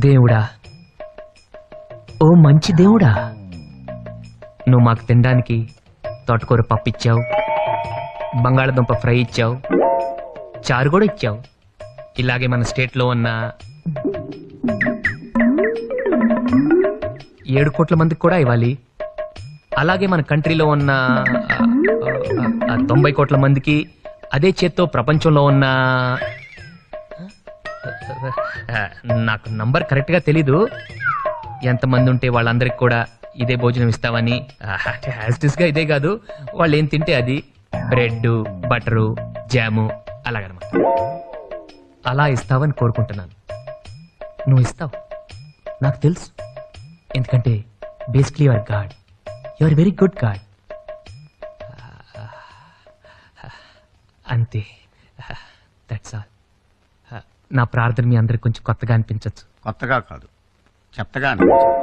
దేవుడా, ఓ మంచి దేవుడా, నువ్వు మాకు తినడానికి తోటకూర పప్పు ఇచ్చావు, బంగాళదుంప ఫ్రై ఇచ్చావు, చారు కూడా ఇచ్చావు. ఇలాగే మన స్టేట్లో ఉన్న 7 కోట్ల మందికి కూడా ఇవ్వాలి. అలాగే మన కంట్రీలో ఉన్న 90 కోట్ల మందికి, అదే చేత్తో ప్రపంచంలో ఉన్న నాకు నంబర్ కరెక్ట్గా తెలీదు, ఎంతమంది ఉంటే వాళ్ళందరికి కూడా ఇదే భోజనం ఇస్తావని. గా ఇదే కాదు, వాళ్ళు ఏం తింటే అది, బ్రెడ్, బటరు, జాము అలాగనమాట. అలా ఇస్తావని కోరుకుంటున్నాను. నువ్వు ఇస్తావు, నాకు తెలుసు. ఎందుకంటే basically your God, your very good God. అంతే, దట్స్ ఆల్. నా ప్రార్థన మీ అందరికి కొంచెం కొత్తగా అనిపించవచ్చు. కొత్తగా కాదు, చెత్తగా అనిపించింది.